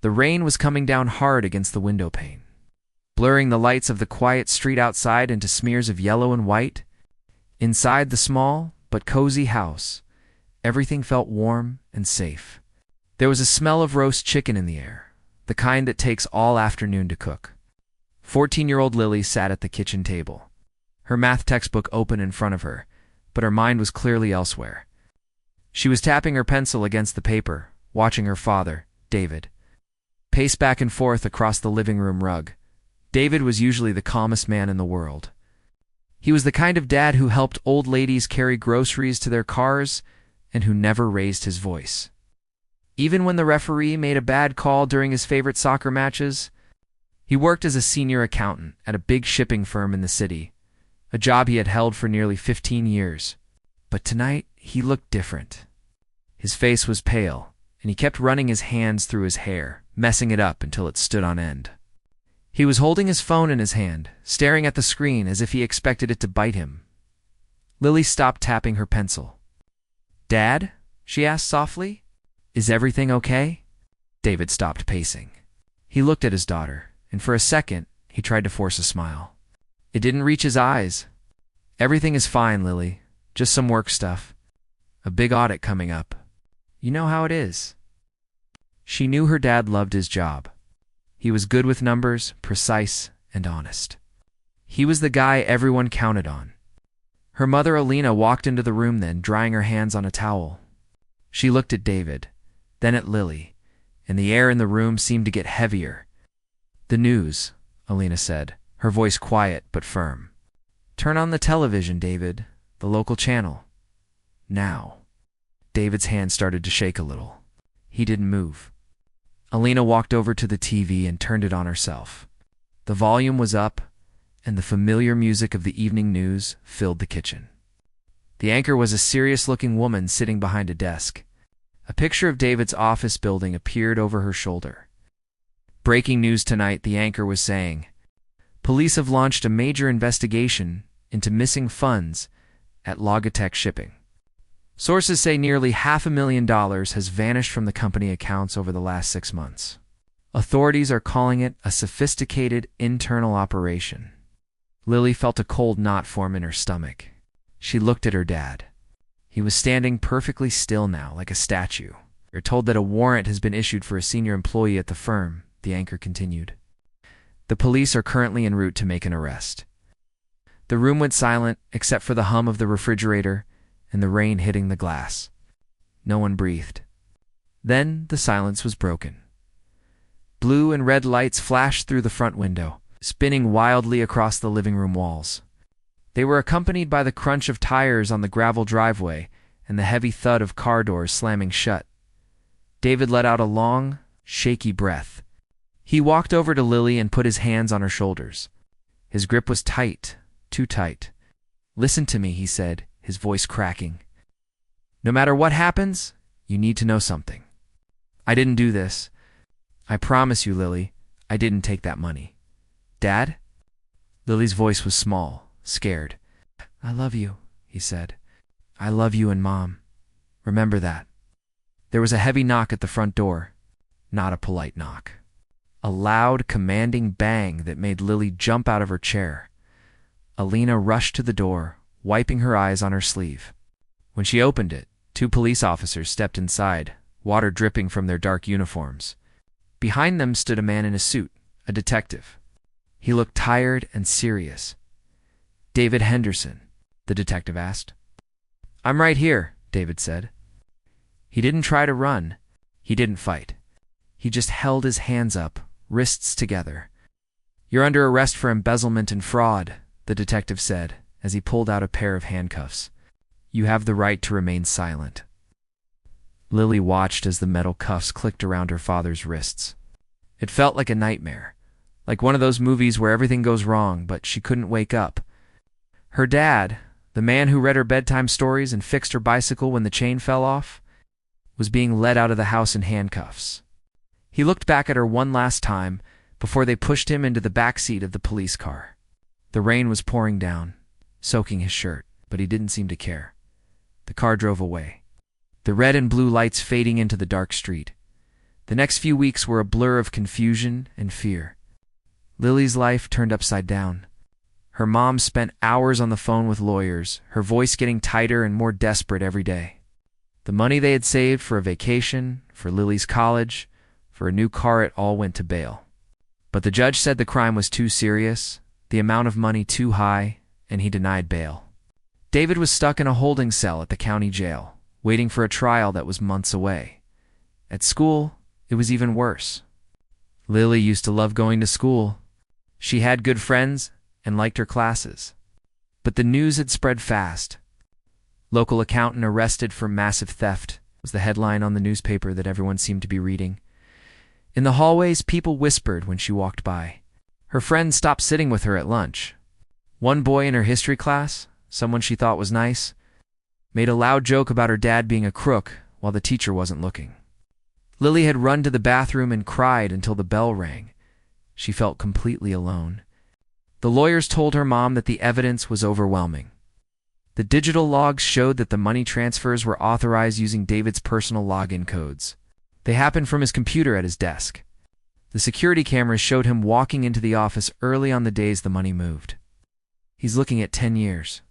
The rain was coming down hard against the window pane, blurring the lights of the quiet street outside into smears of yellow and white. Inside the small but cozy house, everything felt warm and safe. There was a smell of roast chicken in the air, the kind that takes all afternoon to cook. 14-year-old Lily sat at the kitchen table, her math textbook open in front of her, but her mind was clearly elsewhere. She was tapping her pencil against the paper, watching her father, David, pace back and forth across the living room rug. David was usually the calmest man in the world. He was the kind of dad who helped old ladies carry groceries to their cars and who never raised his voice. Even when the referee made a bad call during his favorite soccer matches, he worked as a senior accountant at a big shipping firm in the city, a job he had held for nearly 15 years. But tonight, he looked different. His face was pale, and he kept running his hands through his hair, messing it up until it stood on end. He was holding his phone in his hand, staring at the screen as if he expected it to bite him. Lily stopped tapping her pencil. "Dad?" she asked softly. "Is everything okay?" David stopped pacing. He looked at his daughter, and for a second, he tried to force a smile. It didn't reach his eyes. "Everything is fine, Lily. Just some work stuff. A big audit coming up. You know how it is." She knew her dad loved his job. He was good with numbers, precise, and honest. He was the guy everyone counted on. Her mother, Alina, walked into the room then, drying her hands on a towel. She looked at David, then at Lily, and the air in the room seemed to get heavier. "The news," Alina said, her voice quiet but firm. "Turn on the television, David, the local channel. Now." David's hand started to shake a little. He didn't move. Alina walked over to the TV and turned it on herself. The volume was up, and the familiar music of the evening news filled the kitchen. The anchor was a serious-looking woman sitting behind a desk. A picture of David's office building appeared over her shoulder. "Breaking news tonight," the anchor was saying. "Police have launched a major investigation into missing funds at Logitech Shipping. Sources say nearly $500,000 has vanished from the company accounts over the last 6 months. Authorities are calling it a sophisticated internal operation." Lily felt a cold knot form in her stomach. She looked at her dad. He was standing perfectly still now, like a statue. "You're told that a warrant has been issued for a senior employee at the firm," the anchor continued. "The police are currently en route to make an arrest." The room went silent, except for the hum of the refrigerator and the rain hitting the glass. No one breathed. Then the silence was broken. Blue and red lights flashed through the front window, spinning wildly across the living room walls. They were accompanied by the crunch of tires on the gravel driveway and the heavy thud of car doors slamming shut. David let out a long, shaky breath. He walked over to Lily and put his hands on her shoulders. His grip was tight, too tight. "Listen to me," he said, his voice cracking. "No matter what happens, you need to know something. I didn't do this. I promise you, Lily, I didn't take that money." "Dad?" Lily's voice was small, scared. "I love you," he said. "I love you and Mom. Remember that." There was a heavy knock at the front door. Not a polite knock. A loud, commanding bang that made Lily jump out of her chair. Alina rushed to the door, wiping her eyes on her sleeve. When she opened it, 2 police officers stepped inside, water dripping from their dark uniforms. Behind them stood a man in a suit, a detective. He looked tired and serious. "David Henderson?" the detective asked. "I'm right here," David said. He didn't try to run. He didn't fight. He just held his hands up, wrists together. "You're under arrest for embezzlement and fraud," the detective said, as he pulled out a pair of handcuffs. "You have the right to remain silent." Lily watched as the metal cuffs clicked around her father's wrists. It felt like a nightmare, like one of those movies where everything goes wrong, but she couldn't wake up. Her dad, the man who read her bedtime stories and fixed her bicycle when the chain fell off, was being led out of the house in handcuffs. He looked back at her one last time before they pushed him into the back seat of the police car. The rain was pouring down, soaking his shirt, but he didn't seem to care. The car drove away, the red and blue lights fading into the dark street. The next few weeks were a blur of confusion and fear. Lily's life turned upside down. Her mom spent hours on the phone with lawyers, her voice getting tighter and more desperate every day. The money they had saved for a vacation, for Lily's college, for a new car, it all went to bail. But the judge said the crime was too serious, the amount of money too high, and he denied bail. David was stuck in a holding cell at the county jail, waiting for a trial that was months away. At school, it was even worse. Lily used to love going to school. She had good friends and liked her classes. But the news had spread fast. Local accountant arrested for massive theft was the headline on the newspaper that everyone seemed to be reading. In the hallways, people whispered when she walked by. Her friends stopped sitting with her at lunch. One boy in her history class, someone she thought was nice, made a loud joke about her dad being a crook while the teacher wasn't looking. Lily had run to the bathroom and cried until the bell rang. She felt completely alone. The lawyers told her mom that the evidence was overwhelming. The digital logs showed that the money transfers were authorized using David's personal login codes. They happened from his computer at his desk. The security cameras showed him walking into the office early on the days the money moved. He's looking at 10 years.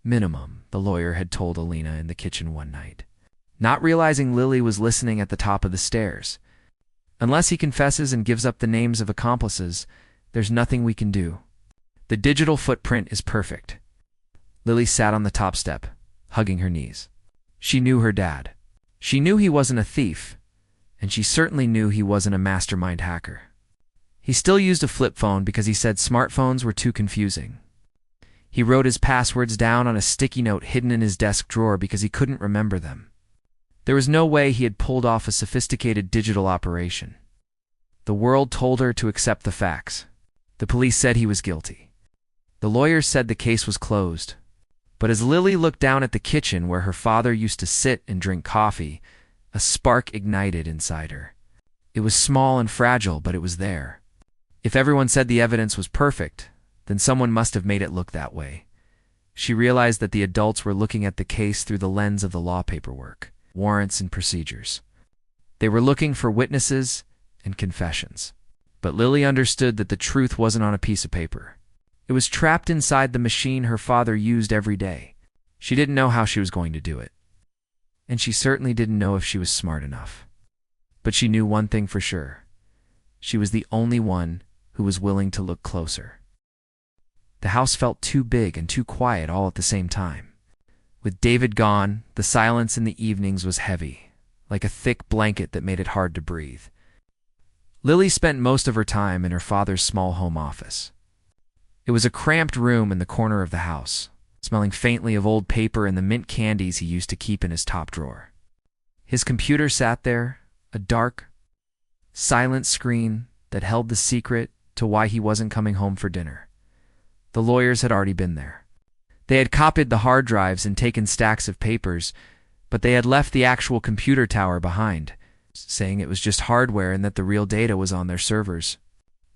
Minimum, the lawyer had told Alina in the kitchen one night, not realizing Lily was listening at the top of the stairs. Unless he confesses and gives up the names of accomplices, there's nothing we can do. The digital footprint is perfect. Lily sat on the top step, hugging her knees. She knew her dad. She knew he wasn't a thief, and she certainly knew he wasn't a mastermind hacker. He still used a flip phone because he said smartphones were too confusing. He wrote his passwords down on a sticky note hidden in his desk drawer because he couldn't remember them. There was no way he had pulled off a sophisticated digital operation. The world told her to accept the facts. The police said he was guilty. The lawyers said the case was closed. But as Lily looked down at the kitchen where her father used to sit and drink coffee, a spark ignited inside her. It was small and fragile, but it was there. If everyone said the evidence was perfect, then someone must have made it look that way. She realized that the adults were looking at the case through the lens of the law paperwork, warrants and procedures. They were looking for witnesses and confessions. But Lily understood that the truth wasn't on a piece of paper. It was trapped inside the machine her father used every day. She didn't know how she was going to do it. And she certainly didn't know if she was smart enough. But she knew one thing for sure. She was the only one who was willing to look closer. The house felt too big and too quiet all at the same time. With David gone, the silence in the evenings was heavy, like a thick blanket that made it hard to breathe. Lily spent most of her time in her father's small home office. It was a cramped room in the corner of the house, smelling faintly of old paper and the mint candies he used to keep in his top drawer. His computer sat there, a dark, silent screen that held the secret to why he wasn't coming home for dinner. The lawyers had already been there. They had copied the hard drives and taken stacks of papers, but they had left the actual computer tower behind, saying it was just hardware and that the real data was on their servers.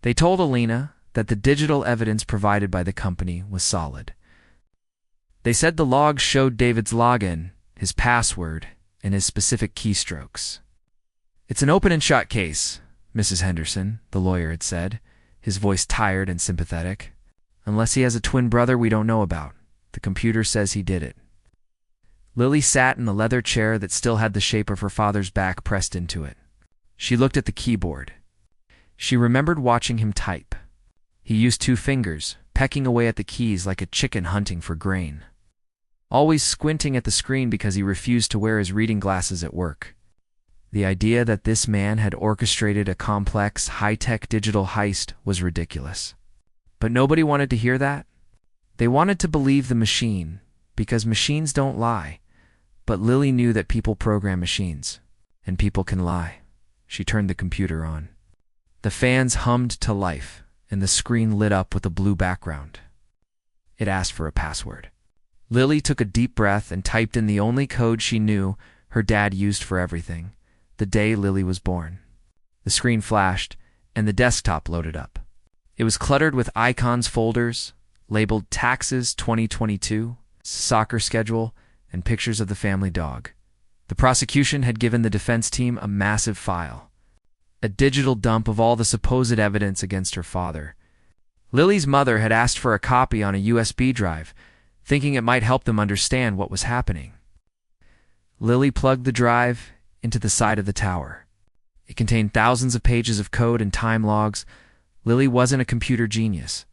They told Alina that the digital evidence provided by the company was solid. They said the logs showed David's login, his password, and his specific keystrokes. "It's an open and shut case, Mrs. Henderson," the lawyer had said, his voice tired and sympathetic. "Unless he has a twin brother we don't know about. The computer says he did it." Lily sat in the leather chair that still had the shape of her father's back pressed into it. She looked at the keyboard. She remembered watching him type. He used 2 fingers, pecking away at the keys like a chicken hunting for grain. Always squinting at the screen because he refused to wear his reading glasses at work. The idea that this man had orchestrated a complex, high-tech digital heist was ridiculous. But nobody wanted to hear that. They wanted to believe the machine, because machines don't lie. But Lily knew that people program machines, and people can lie. She turned the computer on. The fans hummed to life, and the screen lit up with a blue background. It asked for a password. Lily took a deep breath and typed in the only code she knew her dad used for everything, the day Lily was born. The screen flashed, and the desktop loaded up. It was cluttered with icons folders, labeled Taxes 2022, Soccer Schedule, and pictures of the family dog. The prosecution had given the defense team a massive file. a digital dump of all the supposed evidence against her father. Lily's mother had asked for a copy on a USB drive, thinking it might help them understand what was happening. Lily plugged the drive into the side of the tower. It contained thousands of pages of code and time logs. Lily wasn't a computer genius.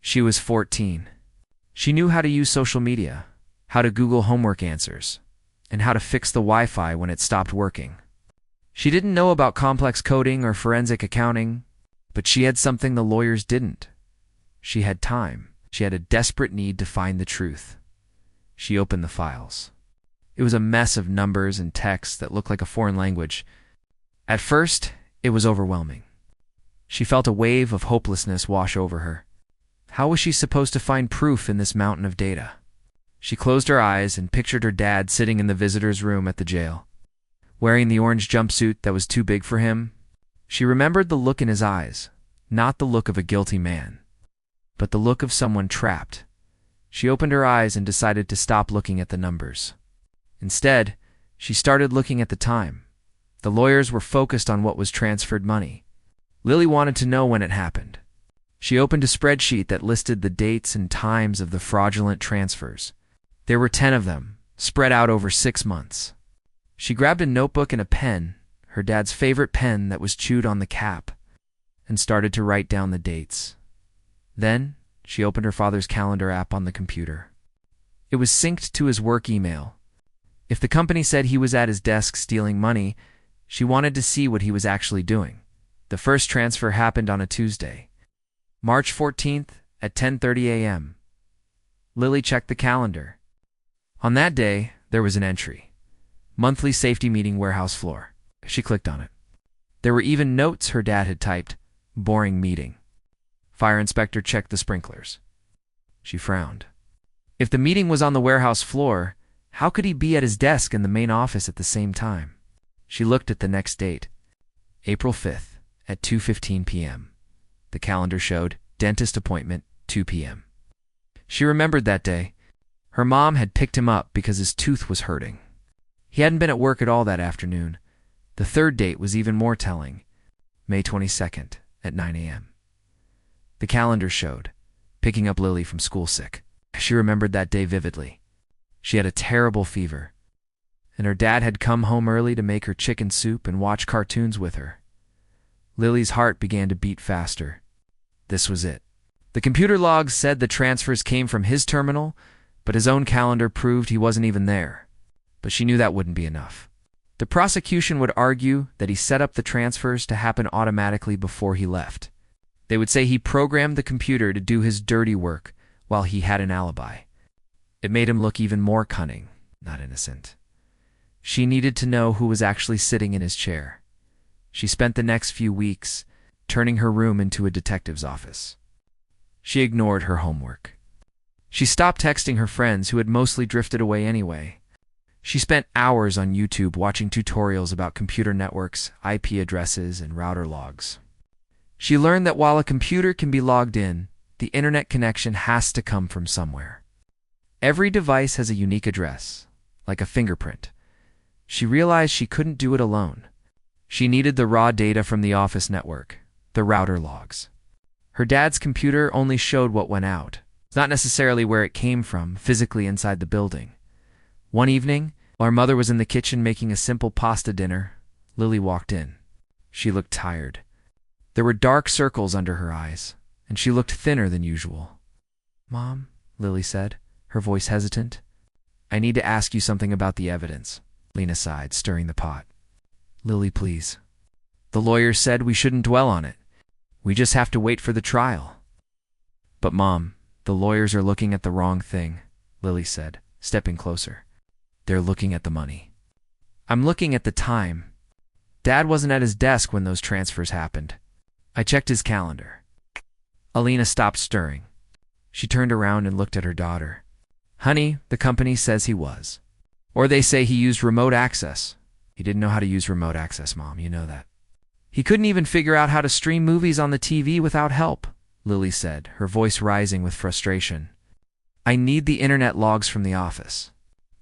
She was 14. She knew how to use social media, how to Google homework answers, and how to fix the Wi-Fi when it stopped working. She didn't know about complex coding or forensic accounting, but she had something the lawyers didn't. She had time. She had a desperate need to find the truth. She opened the files. It was a mess of numbers and text that looked like a foreign language. At first, it was overwhelming. She felt a wave of hopelessness wash over her. How was she supposed to find proof in this mountain of data? She closed her eyes and pictured her dad sitting in the visitor's room at the jail, wearing the orange jumpsuit that was too big for him. She remembered the look in his eyes, not the look of a guilty man, but the look of someone trapped. She opened her eyes and decided to stop looking at the numbers. Instead, she started looking at the time. The lawyers were focused on what was transferred money. Lily wanted to know when it happened. She opened a spreadsheet that listed the dates and times of the fraudulent transfers. There were 10 of them, spread out over 6 months. She grabbed a notebook and a pen, her dad's favorite pen that was chewed on the cap, and started to write down the dates. Then, she opened her father's calendar app on the computer. It was synced to his work email. If the company said he was at his desk stealing money, she wanted to see what he was actually doing. The first transfer happened on a Tuesday, March 14th at 10:30 a.m. Lily checked the calendar. On that day, there was an entry. Monthly safety meeting warehouse floor. She clicked on it. There were even notes her dad had typed. Boring meeting. Fire inspector checked the sprinklers. She frowned. If the meeting was on the warehouse floor, how could he be at his desk in the main office at the same time? She looked at the next date, April 5th at 2:15 p.m. The calendar showed dentist appointment 2 p.m. She remembered that day. Her mom had picked him up because his tooth was hurting. He hadn't been at work at all that afternoon. The third date was even more telling, May 22nd at 9 a.m. The calendar showed picking up Lily from school sick. She remembered that day vividly. She had a terrible fever, and her dad had come home early to make her chicken soup and watch cartoons with her. Lily's heart began to beat faster. This was it. The computer logs said the transfers came from his terminal, but his own calendar proved he wasn't even there. But she knew that wouldn't be enough. The prosecution would argue that he set up the transfers to happen automatically before he left. They would say he programmed the computer to do his dirty work while he had an alibi. It made him look even more cunning, not innocent. She needed to know who was actually sitting in his chair. She spent the next few weeks turning her room into a detective's office. She ignored her homework. She stopped texting her friends who had mostly drifted away anyway. She spent hours on YouTube watching tutorials about computer networks, IP addresses, and router logs. She learned that while a computer can be logged in, the internet connection has to come from somewhere. Every device has a unique address, like a fingerprint. She realized she couldn't do it alone. She needed the raw data from the office network, the router logs. Her dad's computer only showed what went out, not necessarily where it came from, physically inside the building. One evening, while her mother was in the kitchen making a simple pasta dinner, Lily walked in. She looked tired. There were dark circles under her eyes, and she looked thinner than usual. "Mom," Lily said, her voice hesitant. "I need to ask you something about the evidence," Lena sighed, stirring the pot. "Lily, please. The lawyers said we shouldn't dwell on it. We just have to wait for the trial." "But Mom, the lawyers are looking at the wrong thing," Lily said, stepping closer. "They're looking at the money." "I'm looking at the time. Dad wasn't at his desk when those transfers happened. I checked his calendar." Alina stopped stirring. She turned around and looked at her daughter. "Honey, the company says he was. Or they say he used remote access." "He didn't know how to use remote access, Mom, you know that." "He couldn't even figure out how to stream movies on the TV without help," Lily said, her voice rising with frustration. "I need the internet logs from the office.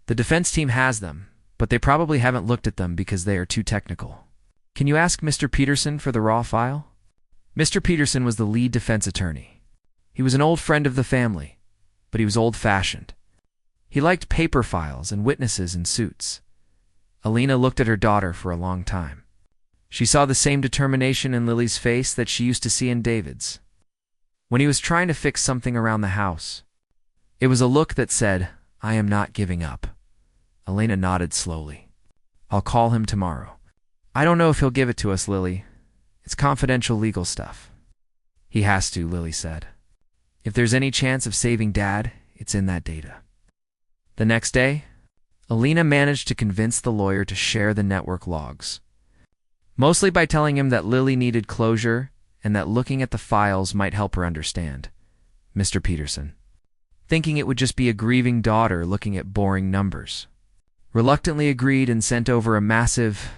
The defense team has them, but they probably haven't looked at them because they are too technical." Can you ask Mr. Peterson for the raw file? Mr. Peterson was the lead defense attorney. He was an old friend of the family, but he was old-fashioned. He liked paper files and witnesses in suits. Alina looked at her daughter for a long time. She saw the same determination in Lily's face that she used to see in David's. When he was trying to fix something around the house, it was a look that said, "I am not giving up." Alina nodded slowly. "I'll call him tomorrow." "I don't know if he'll give it to us, Lily. It's confidential legal stuff." "He has to," Lily said. "If there's any chance of saving Dad, it's in that data." The next day, Alina managed to convince the lawyer to share the network logs, mostly by telling him that Lily needed closure and that looking at the files might help her understand. Mr. Peterson, thinking it would just be a grieving daughter looking at boring numbers, reluctantly agreed and sent over a massive,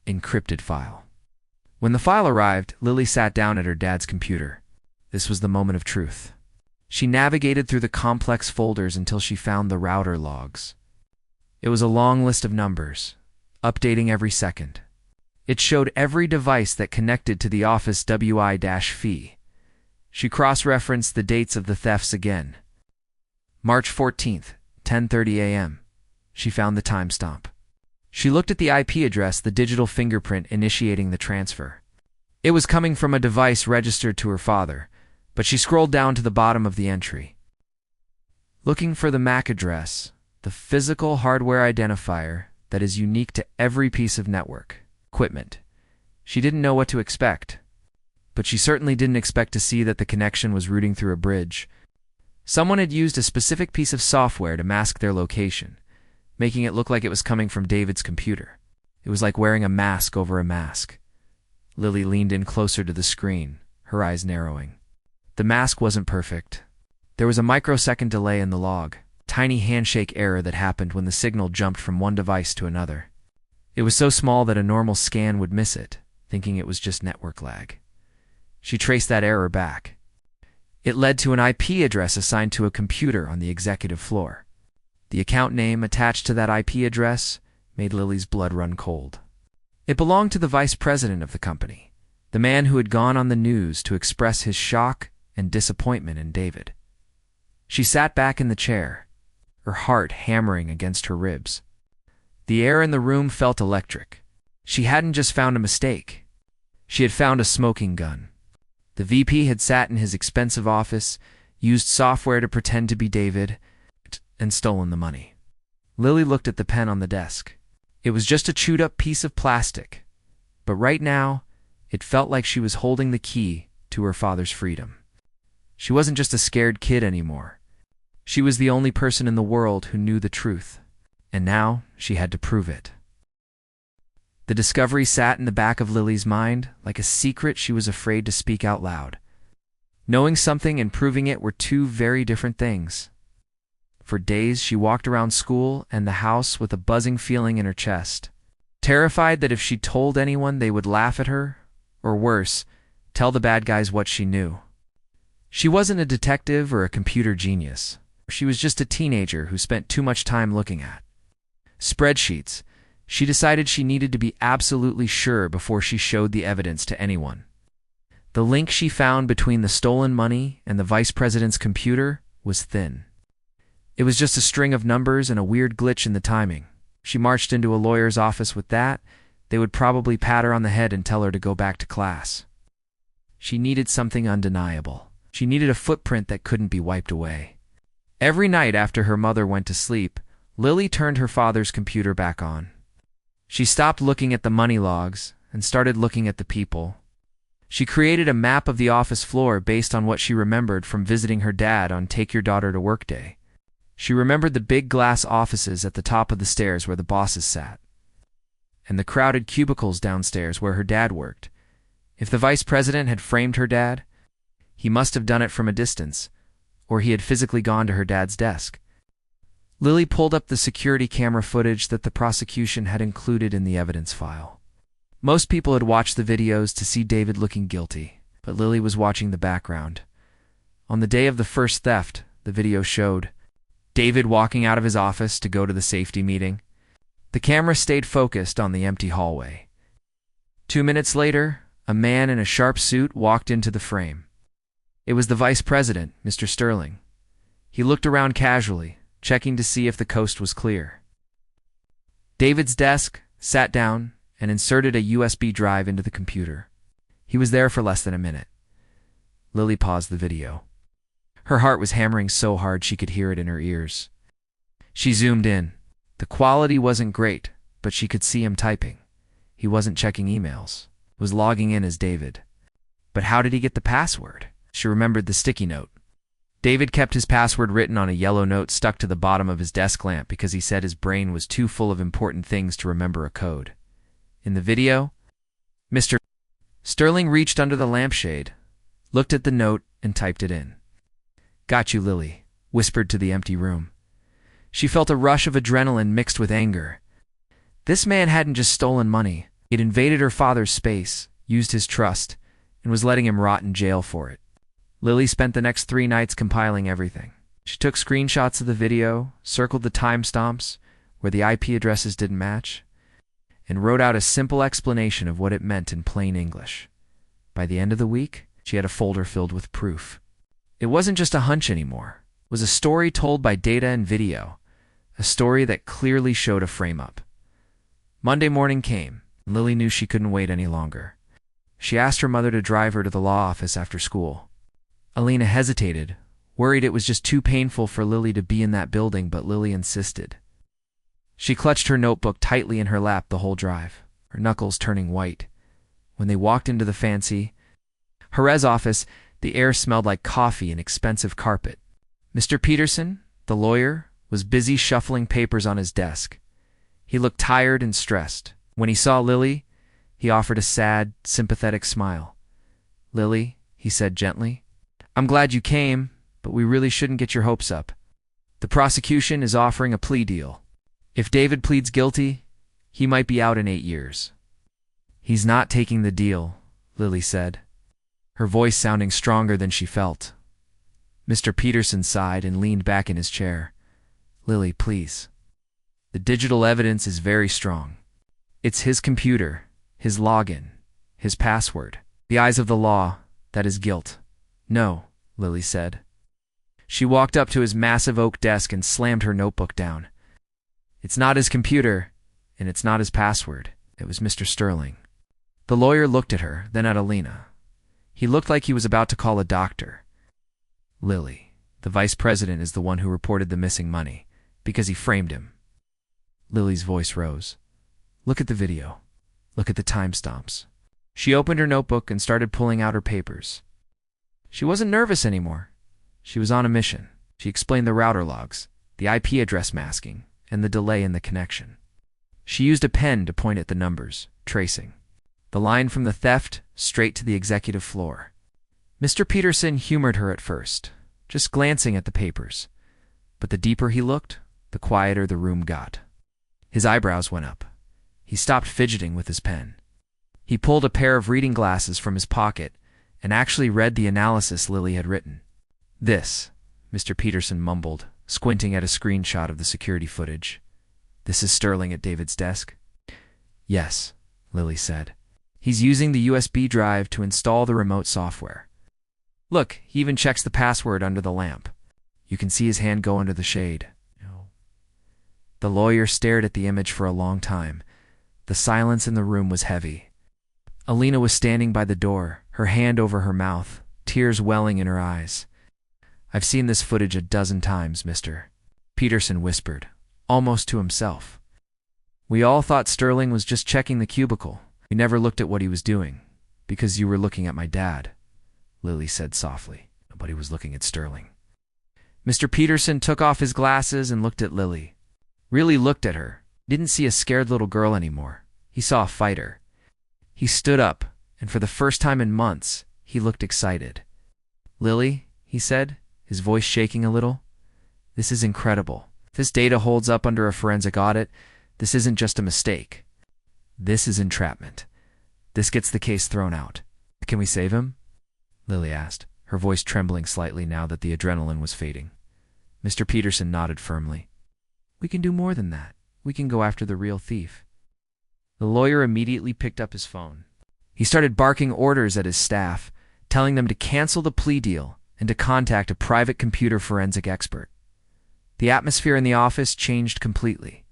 encrypted file. When the file arrived, Lily sat down at her dad's computer. This was the moment of truth. She navigated through the complex folders until she found the router logs. It was a long list of numbers, updating every second. It showed every device that connected to the office WI-fee. She cross-referenced the dates of the thefts again. March 14th, 10:30 a.m. She found the timestamp. She looked at the IP address, the digital fingerprint initiating the transfer. It was coming from a device registered to her father, but she scrolled down to the bottom of the entry. Looking for the MAC address, the physical hardware identifier that is unique to every piece of network equipment. She didn't know what to expect, but she certainly didn't expect to see that the connection was routing through a bridge. Someone had used a specific piece of software to mask their location, making it look like it was coming from David's computer. It was like wearing a mask over a mask. Lily leaned in closer to the screen, her eyes narrowing. The mask wasn't perfect. There was a microsecond delay in the log, tiny handshake error that happened when the signal jumped from one device to another. It was so small that a normal scan would miss it, thinking it was just network lag. She traced that error back. It led to an IP address assigned to a computer on the executive floor. The account name attached to that IP address made Lily's blood run cold. It belonged to the vice president of the company, the man who had gone on the news to express his shock and disappointment in David. She sat back in the chair, her heart hammering against her ribs. The air in the room felt electric. She hadn't just found a mistake. She had found a smoking gun. The VP had sat in his expensive office, used software to pretend to be David, and stolen the money. Lily looked at the pen on the desk. It was just a chewed-up piece of plastic, but right now, it felt like she was holding the key to her father's freedom. She wasn't just a scared kid anymore. She was the only person in the world who knew the truth, and now she had to prove it. The discovery sat in the back of Lily's mind like a secret she was afraid to speak out loud. Knowing something and proving it were two very different things. For days she walked around school and the house with a buzzing feeling in her chest, terrified that if she told anyone they would laugh at her, or worse, tell the bad guys what she knew. She wasn't a detective or a computer genius. She was just a teenager who spent too much time looking at spreadsheets. She decided she needed to be absolutely sure before she showed the evidence to anyone. The link she found between the stolen money and the vice president's computer was thin. It was just a string of numbers and a weird glitch in the timing. She marched into a lawyer's office with that. They would probably pat her on the head and tell her to go back to class. She needed something undeniable. She needed a footprint that couldn't be wiped away. Every night after her mother went to sleep, Lily turned her father's computer back on. She stopped looking at the money logs and started looking at the people. She created a map of the office floor based on what she remembered from visiting her dad on Take Your Daughter to Work Day. She remembered the big glass offices at the top of the stairs where the bosses sat, and the crowded cubicles downstairs where her dad worked. If the vice president had framed her dad, he must have done it from a distance, or he had physically gone to her dad's desk. Lily pulled up the security camera footage that the prosecution had included in the evidence file. Most people had watched the videos to see David looking guilty, but Lily was watching the background. On the day of the first theft, the video showed David walking out of his office to go to the safety meeting. The camera stayed focused on the empty hallway. 2 minutes later, a man in a sharp suit walked into the frame. It was the vice president, Mr. Sterling. He looked around casually, checking to see if the coast was clear. David's desk, sat down, and inserted a USB drive into the computer. He was there for less than a minute. Lily paused the video. Her heart was hammering so hard she could hear it in her ears. She zoomed in. The quality wasn't great, but she could see him typing. He wasn't checking emails, was logging in as David. But how did he get the password? She remembered the sticky note. David kept his password written on a yellow note stuck to the bottom of his desk lamp because he said his brain was too full of important things to remember a code. In the video, Mr. Sterling reached under the lampshade, looked at the note, and typed it in. "Got you, Lily," whispered to the empty room. She felt a rush of adrenaline mixed with anger. This man hadn't just stolen money. He'd invaded her father's space, used his trust, and was letting him rot in jail for it. Lily spent the next 3 nights compiling everything. She took screenshots of the video, circled the timestamps where the IP addresses didn't match, and wrote out a simple explanation of what it meant in plain English. By the end of the week, she had a folder filled with proof. It wasn't just a hunch anymore. It was a story told by data and video, a story that clearly showed a frame-up. Monday morning came, and Lily knew she couldn't wait any longer. She asked her mother to drive her to the law office after school. Alina hesitated, worried it was just too painful for Lily to be in that building, but Lily insisted. She clutched her notebook tightly in her lap the whole drive, her knuckles turning white. When they walked into the fancy Jerez office, the air smelled like coffee and expensive carpet. Mr. Peterson, the lawyer, was busy shuffling papers on his desk. He looked tired and stressed. When he saw Lily, he offered a sad, sympathetic smile. "Lily," he said gently, "I'm glad you came, but we really shouldn't get your hopes up. The prosecution is offering a plea deal. If David pleads guilty, he might be out in 8 years." "He's not taking the deal," Lily said, her voice sounding stronger than she felt. Mr. Peterson sighed and leaned back in his chair. "Lily, please. The digital evidence is very strong. It's his computer, his login, his password. The eyes of the law, that is guilt." "No," Lily said. She walked up to his massive oak desk and slammed her notebook down. "It's not his computer, and it's not his password. It was Mr. Sterling." The lawyer looked at her, then at Alina. He looked like he was about to call a doctor. "Lily, the vice president is the one who reported the missing money, because he framed him." Lily's voice rose. "Look at the video. Look at the timestamps." She opened her notebook and started pulling out her papers. She wasn't nervous anymore. She was on a mission. She explained the router logs, the IP address masking, and the delay in the connection. She used a pen to point at the numbers, tracing the line from the theft straight to the executive floor. Mr. Peterson humored her at first, just glancing at the papers. But the deeper he looked, the quieter the room got. His eyebrows went up. He stopped fidgeting with his pen. He pulled a pair of reading glasses from his pocket and actually read the analysis Lily had written. "This," Mr. Peterson mumbled, squinting at a screenshot of the security footage. "This is Sterling at David's desk?" "Yes," Lily said. "He's using the USB drive to install the remote software. Look, he even checks the password under the lamp. You can see his hand go under the shade." The lawyer stared at the image for a long time. The silence in the room was heavy. Alina was standing by the door, her hand over her mouth, tears welling in her eyes. "I've seen this footage a dozen times, Mr. Peterson whispered, almost to himself. "We all thought Sterling was just checking the cubicle. We never looked at what he was doing, because you were looking at my dad," Lily said softly. Nobody was looking at Sterling. Mr. Peterson took off his glasses and looked at Lily. Really looked at her. He didn't see a scared little girl anymore. He saw a fighter. He stood up, and for the first time in months, he looked excited. "Lily," he said, his voice shaking a little, "this is incredible. If this data holds up under a forensic audit, this isn't just a mistake. This is entrapment. This gets the case thrown out. Can we save him?" Lily asked, her voice trembling slightly now that the adrenaline was fading. Mr. Peterson nodded firmly. "We can do more than that. We can go after the real thief." The lawyer immediately picked up his phone. He started barking orders at his staff, telling them to cancel the plea deal and to contact a private computer forensic expert. The atmosphere in the office changed completely.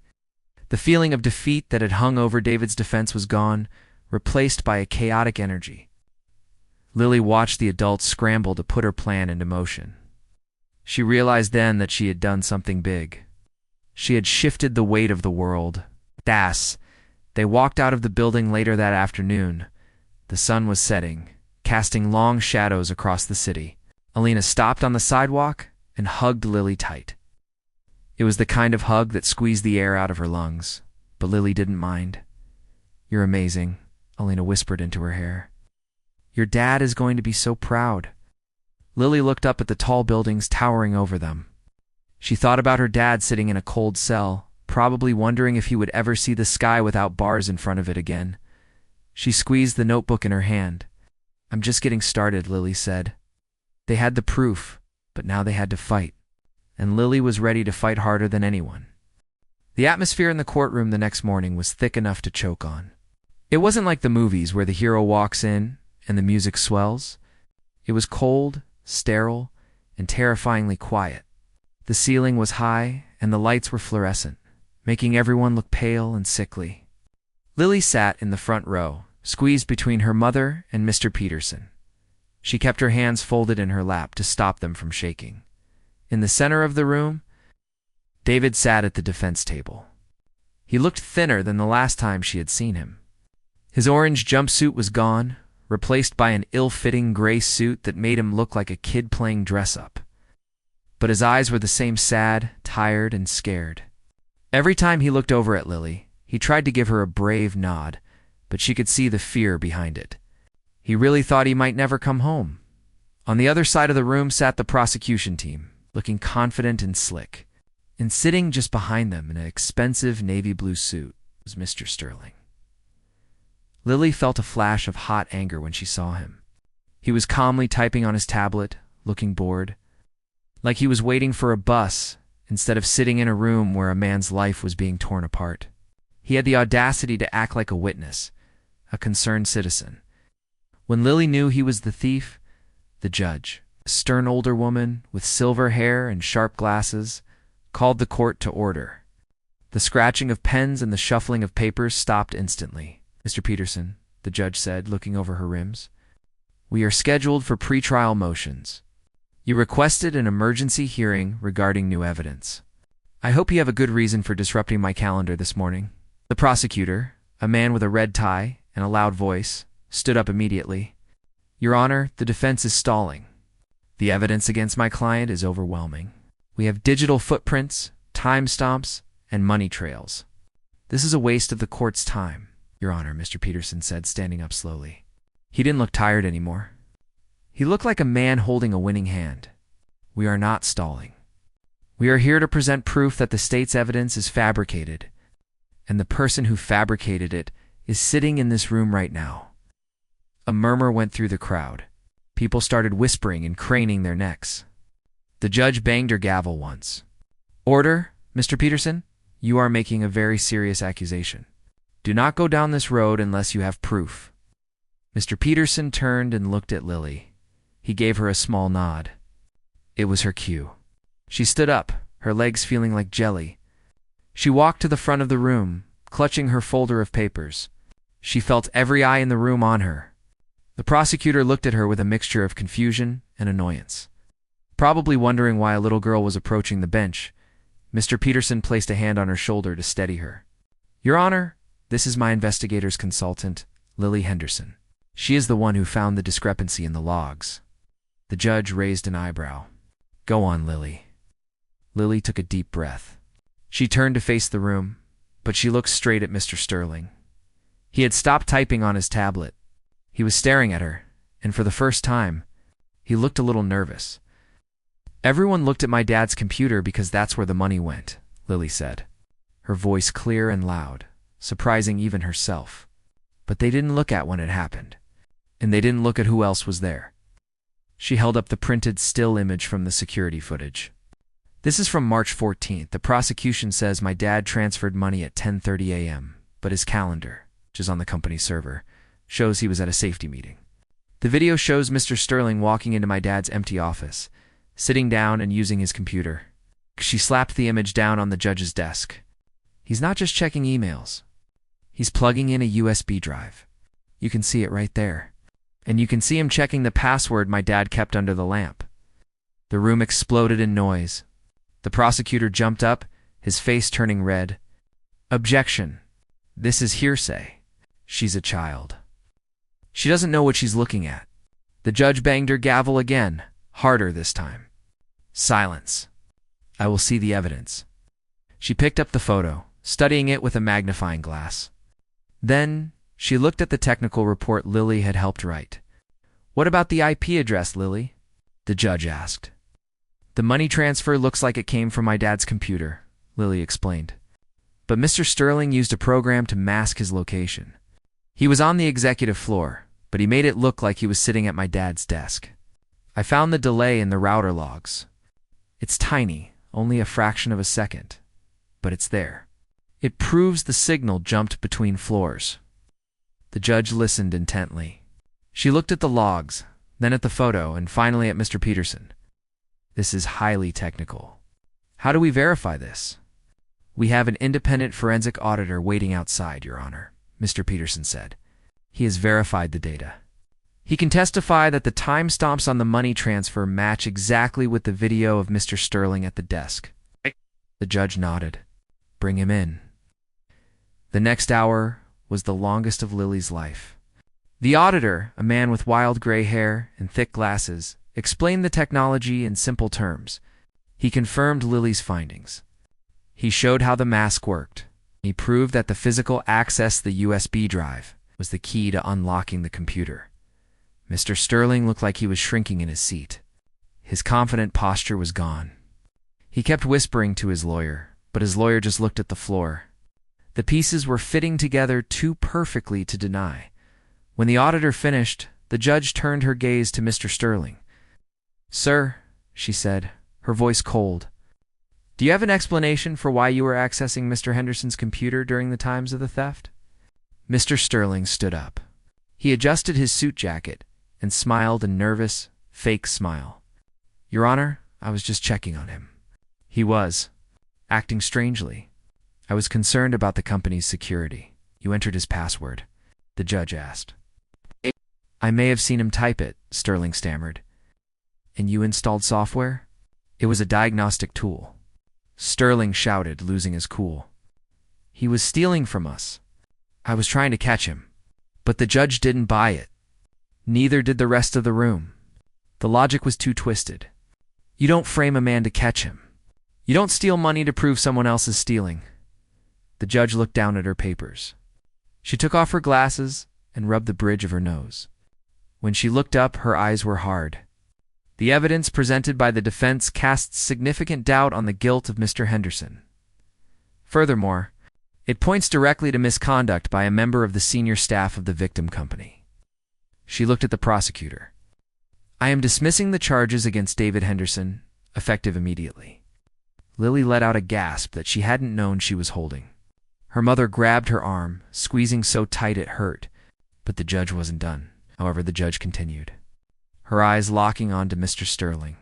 The feeling of defeat that had hung over David's defense was gone, replaced by a chaotic energy. Lily watched the adults scramble to put her plan into motion. She realized then that she had done something big. She had shifted the weight of the world. They walked out of the building later that afternoon. The sun was setting, casting long shadows across the city. Alina stopped on the sidewalk and hugged Lily tight. It was the kind of hug that squeezed the air out of her lungs, but Lily didn't mind. "You're amazing," Alina whispered into her hair. "Your dad is going to be so proud." Lily looked up at the tall buildings towering over them. She thought about her dad sitting in a cold cell, probably wondering if he would ever see the sky without bars in front of it again. She squeezed the notebook in her hand. "I'm just getting started," Lily said. They had the proof, but now they had to fight. And Lily was ready to fight harder than anyone. The atmosphere in the courtroom the next morning was thick enough to choke on. It wasn't like the movies where the hero walks in and the music swells. It was cold, sterile, and terrifyingly quiet. The ceiling was high and the lights were fluorescent, making everyone look pale and sickly. Lily sat in the front row, squeezed between her mother and Mr. Peterson. She kept her hands folded in her lap to stop them from shaking. In the center of the room, David sat at the defense table. He looked thinner than the last time she had seen him. His orange jumpsuit was gone, replaced by an ill-fitting gray suit that made him look like a kid playing dress-up. But his eyes were the same sad, tired, and scared. Every time he looked over at Lily, he tried to give her a brave nod, but she could see the fear behind it. He really thought he might never come home. On the other side of the room sat the prosecution team, looking confident and slick. And sitting just behind them in an expensive navy blue suit was Mr. Sterling. Lily felt a flash of hot anger when she saw him. He was calmly typing on his tablet, looking bored, like he was waiting for a bus instead of sitting in a room where a man's life was being torn apart. He had the audacity to act like a witness, a concerned citizen. When Lily knew he was the thief, the judge, a stern older woman with silver hair and sharp glasses, called the court to order. The scratching of pens and the shuffling of papers stopped instantly. "Mr. Peterson," the judge said, looking over her rims, "we are scheduled for pretrial motions. You requested an emergency hearing regarding new evidence. I hope you have a good reason for disrupting my calendar this morning." The prosecutor, a man with a red tie and a loud voice, stood up immediately. "Your Honor, the defense is stalling. The evidence against my client is overwhelming. We have digital footprints, timestamps, and money trails. This is a waste of the court's time, Your Honor," Mr. Peterson said, standing up slowly. He didn't look tired anymore. He looked like a man holding a winning hand. "We are not stalling. We are here to present proof that the state's evidence is fabricated, and the person who fabricated it is sitting in this room right now." A murmur went through the crowd. People started whispering and craning their necks. The judge banged her gavel once. "Order, Mr. Peterson. You are making a very serious accusation. Do not go down this road unless you have proof." Mr. Peterson turned and looked at Lily. He gave her a small nod. It was her cue. She stood up, her legs feeling like jelly. She walked to the front of the room, clutching her folder of papers. She felt every eye in the room on her. The prosecutor looked at her with a mixture of confusion and annoyance. Probably wondering why a little girl was approaching the bench, Mr. Peterson placed a hand on her shoulder to steady her. "Your Honor, this is my investigator's consultant, Lily Henderson. She is the one who found the discrepancy in the logs." The judge raised an eyebrow. "Go on, Lily." Lily took a deep breath. She turned to face the room, but she looked straight at Mr. Sterling. He had stopped typing on his tablet. He was staring at her, and for the first time, he looked a little nervous. "Everyone looked at my dad's computer because that's where the money went," Lily said, her voice clear and loud, surprising even herself. "But they didn't look at when it happened, and they didn't look at who else was there." She held up the printed still image from the security footage. "This is from March 14th. The prosecution says my dad transferred money at 10:30 a.m., but his calendar, which is on the company server, shows he was at a safety meeting. The video shows Mr. Sterling walking into my dad's empty office, sitting down and using his computer. She slapped the image down on the judge's desk. He's not just checking emails. He's plugging in a USB drive. You can see it right there. And you can see him checking the password my dad kept under the lamp. The room exploded in noise. The prosecutor jumped up, his face turning red. Objection. This is hearsay. She's a child. She doesn't know what she's looking at. The judge banged her gavel again, harder this time. Silence. I will see the evidence. She picked up the photo, studying it with a magnifying glass. Then she looked at the technical report Lily had helped write. What about the IP address, Lily? The judge asked. The money transfer looks like it came from my dad's computer, Lily explained. But Mr. Sterling used a program to mask his location. He was on the executive floor, but he made it look like he was sitting at my dad's desk. I found the delay in the router logs. It's tiny, only a fraction of a second, but it's there. It proves the signal jumped between floors. The judge listened intently. She looked at the logs, then at the photo, and finally at Mr. Peterson. This is highly technical. How do we verify this? We have an independent forensic auditor waiting outside, Your Honor, Mr. Peterson said. He has verified the data. He can testify that the timestamps on the money transfer match exactly with the video of Mr. Sterling at the desk. The judge nodded. Bring him in. The next hour was the longest of Lily's life. The auditor, a man with wild gray hair and thick glasses, explained the technology in simple terms. He confirmed Lily's findings. He showed how the mask worked. He proved that the physical access to the USB drive was the key to unlocking the computer. Mr. Sterling looked like he was shrinking in his seat. His confident posture was gone. He kept whispering to his lawyer, but his lawyer just looked at the floor. The pieces were fitting together too perfectly to deny. When the auditor finished, the judge turned her gaze to Mr. Sterling. Sir, she said, her voice cold, do you have an explanation for why you were accessing Mr. Henderson's computer during the times of the theft? Mr. Sterling stood up. He adjusted his suit jacket and smiled a nervous, fake smile. Your Honor, I was just checking on him. He was, acting strangely. I was concerned about the company's security. You entered his password, the judge asked. I may have seen him type it, Sterling stammered. And you installed software? It was a diagnostic tool. Sterling shouted, losing his cool. He was stealing from us. I was trying to catch him. But the judge didn't buy it. Neither did the rest of the room. The logic was too twisted. You don't frame a man to catch him. You don't steal money to prove someone else is stealing. The judge looked down at her papers. She took off her glasses and rubbed the bridge of her nose. When she looked up, her eyes were hard. The evidence presented by the defense casts significant doubt on the guilt of Mr. Henderson. Furthermore, it points directly to misconduct by a member of the senior staff of the victim company. She looked at the prosecutor. I am dismissing the charges against David Henderson, effective immediately. Lily let out a gasp that she hadn't known she was holding. Her mother grabbed her arm, squeezing so tight it hurt, but the judge wasn't done. However, the judge continued, her eyes locking onto Mr. Sterling.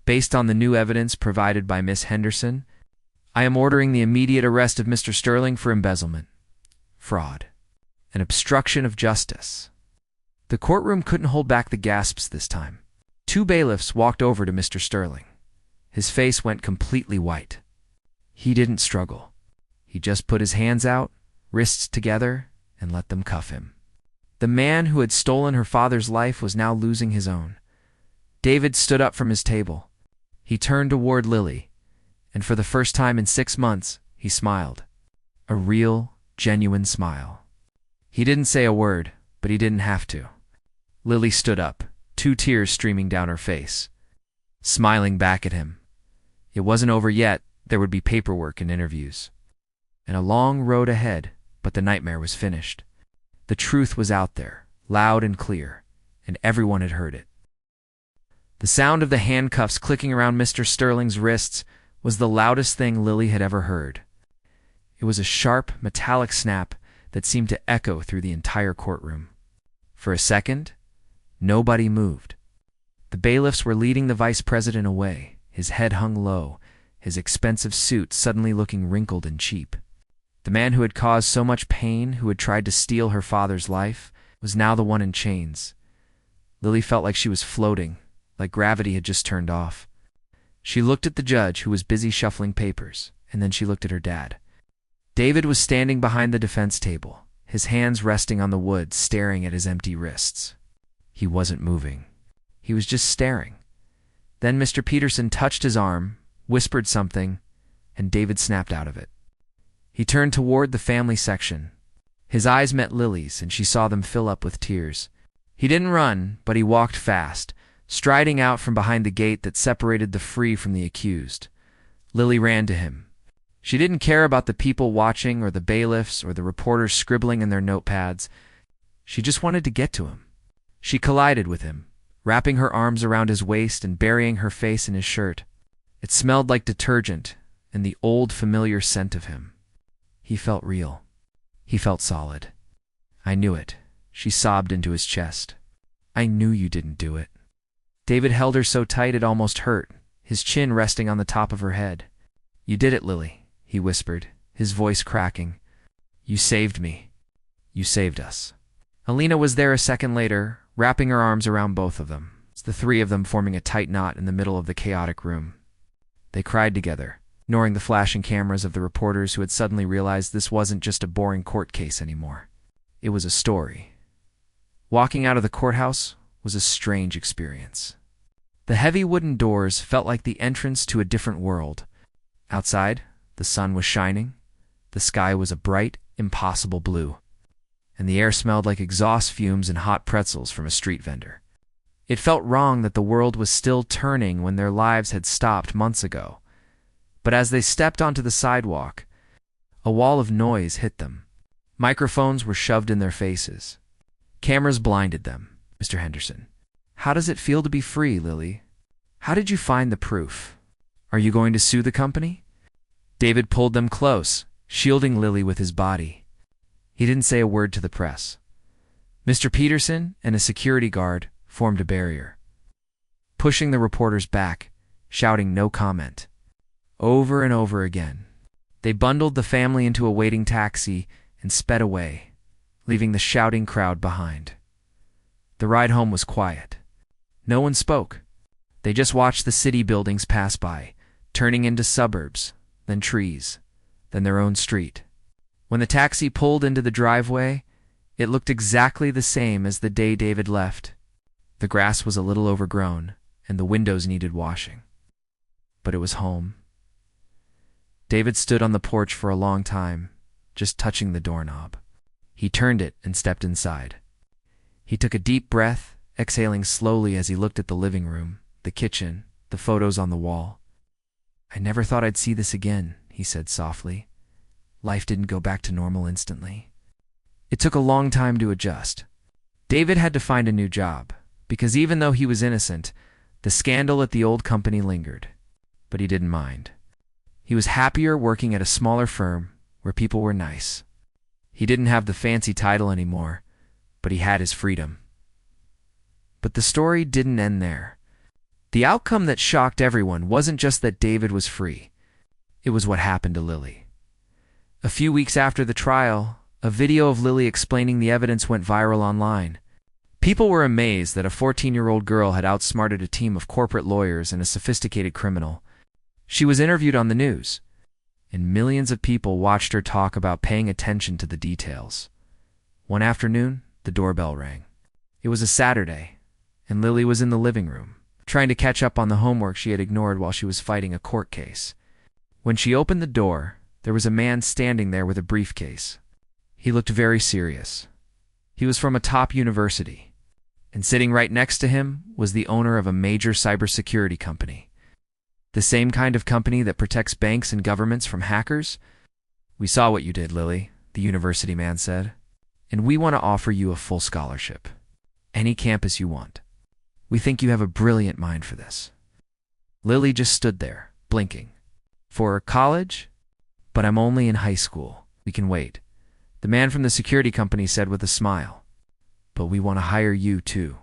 Based on the new evidence provided by Miss Henderson, I am ordering the immediate arrest of Mr. Sterling for embezzlement, fraud, and obstruction of justice. The courtroom couldn't hold back the gasps this time. Two bailiffs walked over to Mr. Sterling. His face went completely white. He didn't struggle. He just put his hands out, wrists together, and let them cuff him. The man who had stolen her father's life was now losing his own. David stood up from his table. He turned toward Lily, and for the first time in 6 months, he smiled. A real, genuine smile. He didn't say a word, but he didn't have to. Lily stood up, 2 tears streaming down her face, smiling back at him. It wasn't over yet. There would be paperwork and interviews. And a long road ahead, but the nightmare was finished. The truth was out there, loud and clear, and everyone had heard it. The sound of the handcuffs clicking around Mr. Sterling's wrists was the loudest thing Lily had ever heard. It was a sharp, metallic snap that seemed to echo through the entire courtroom. For a second, nobody moved. The bailiffs were leading the vice president away, his head hung low, his expensive suit suddenly looking wrinkled and cheap. The man who had caused so much pain, who had tried to steal her father's life, was now the one in chains. Lily felt like she was floating, like gravity had just turned off. She looked at the judge, who was busy shuffling papers, and then she looked at her dad. David was standing behind the defense table, his hands resting on the wood, staring at his empty wrists. He wasn't moving. He was just staring. Then Mr. Peterson touched his arm, whispered something, and David snapped out of it. He turned toward the family section. His eyes met Lily's, and she saw them fill up with tears. He didn't run, but he walked fast, striding out from behind the gate that separated the free from the accused. Lily ran to him. She didn't care about the people watching or the bailiffs or the reporters scribbling in their notepads. She just wanted to get to him. She collided with him, wrapping her arms around his waist and burying her face in his shirt. It smelled like detergent and the old familiar scent of him. He felt real. He felt solid. "I knew it," she sobbed into his chest. "I knew you didn't do it." David held her so tight it almost hurt, his chin resting on the top of her head. "You did it, Lily," he whispered, his voice cracking. "You saved me. You saved us." Alina was there a second later, wrapping her arms around both of them, the three of them forming a tight knot in the middle of the chaotic room. They cried together, ignoring the flashing cameras of the reporters who had suddenly realized this wasn't just a boring court case anymore. It was a story. Walking out of the courthouse was a strange experience. The heavy wooden doors felt like the entrance to a different world. Outside, the sun was shining, the sky was a bright, impossible blue, and the air smelled like exhaust fumes and hot pretzels from a street vendor. It felt wrong that the world was still turning when their lives had stopped months ago. But as they stepped onto the sidewalk, a wall of noise hit them. Microphones were shoved in their faces. Cameras blinded them. "Mr. Henderson, how does it feel to be free, Lily? How did you find the proof? Are you going to sue the company?" David pulled them close, shielding Lily with his body. He didn't say a word to the press. Mr. Peterson and a security guard formed a barrier, pushing the reporters back, shouting no comment. Over and over again, they bundled the family into a waiting taxi and sped away, leaving the shouting crowd behind. The ride home was quiet. No one spoke. They just watched the city buildings pass by, turning into suburbs, then trees, then their own street. When the taxi pulled into the driveway, it looked exactly the same as the day David left. The grass was a little overgrown, and the windows needed washing. But it was home. David stood on the porch for a long time, just touching the doorknob. He turned it and stepped inside. He took a deep breath, exhaling slowly as he looked at the living room, the kitchen, the photos on the wall. "I never thought I'd see this again," he said softly. Life didn't go back to normal instantly. It took a long time to adjust. David had to find a new job, because even though he was innocent, the scandal at the old company lingered. But he didn't mind. He was happier working at a smaller firm where people were nice. He didn't have the fancy title anymore, but he had his freedom. But the story didn't end there. The outcome that shocked everyone wasn't just that David was free. It was what happened to Lily. A few weeks after the trial, a video of Lily explaining the evidence went viral online. People were amazed that a 14-year-old girl had outsmarted a team of corporate lawyers and a sophisticated criminal. She was interviewed on the news, and millions of people watched her talk about paying attention to the details. One afternoon, the doorbell rang. It was a Saturday, and Lily was in the living room, trying to catch up on the homework she had ignored while she was fighting a court case. When she opened the door, there was a man standing there with a briefcase. He looked very serious. He was from a top university, and sitting right next to him was the owner of a major cybersecurity company. The same kind of company that protects banks and governments from hackers? "We saw what you did, Lily," the university man said, "and we want to offer you a full scholarship. Any campus you want. We think you have a brilliant mind for this." Lily just stood there, blinking. "For college? But I'm only in high school. We can wait," the man from the security company said with a smile. but we want to hire you too.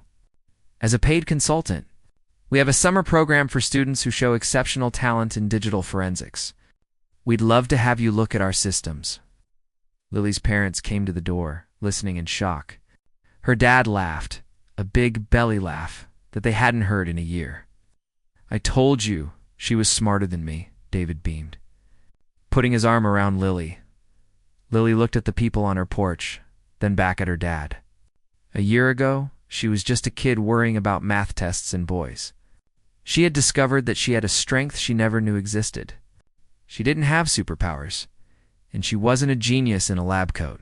As a paid consultant, we have a summer program for students who show exceptional talent in digital forensics. We'd love to have you look at our systems. Lily's parents came to the door, listening in shock. Her dad laughed, a big belly laugh that they hadn't heard in a year. I told you she was smarter than me, David beamed, putting his arm around Lily. Lily looked at the people on her porch, then back at her dad. A year ago, she was just a kid worrying about math tests and boys. She had discovered that she had a strength she never knew existed. She didn't have superpowers, and she wasn't a genius in a lab coat.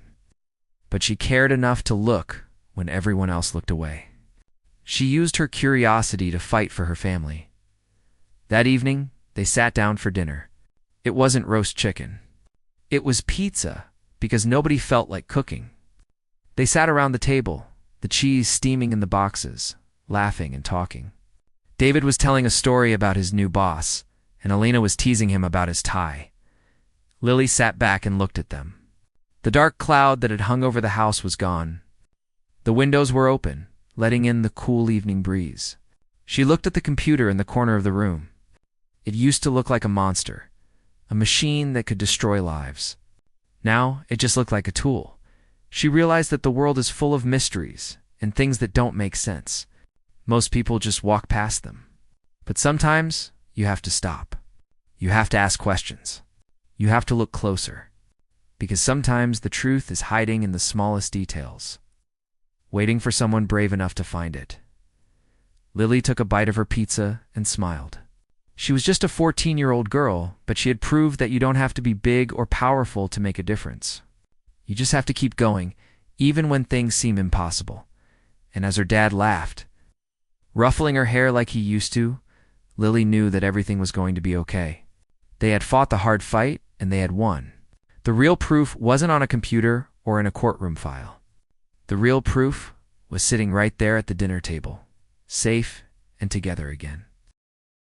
But she cared enough to look when everyone else looked away. She used her curiosity to fight for her family. That evening, they sat down for dinner. It wasn't roast chicken. It was pizza, because nobody felt like cooking. They sat around the table, the cheese steaming in the boxes, laughing and talking. David was telling a story about his new boss, and Elena was teasing him about his tie. Lily sat back and looked at them. The dark cloud that had hung over the house was gone. The windows were open, letting in the cool evening breeze. She looked at the computer in the corner of the room. It used to look like a monster, a machine that could destroy lives. Now, it just looked like a tool. She realized that the world is full of mysteries and things that don't make sense. Most people just walk past them. But sometimes, you have to stop. You have to ask questions. You have to look closer. Because sometimes the truth is hiding in the smallest details, waiting for someone brave enough to find it. Lily took a bite of her pizza and smiled. She was just a 14-year-old girl, but she had proved that you don't have to be big or powerful to make a difference. You just have to keep going, even when things seem impossible. And as her dad laughed, ruffling her hair like he used to, Lily knew that everything was going to be okay. They had fought the hard fight, and they had won. The real proof wasn't on a computer or in a courtroom file. The real proof was sitting right there at the dinner table, safe and together again.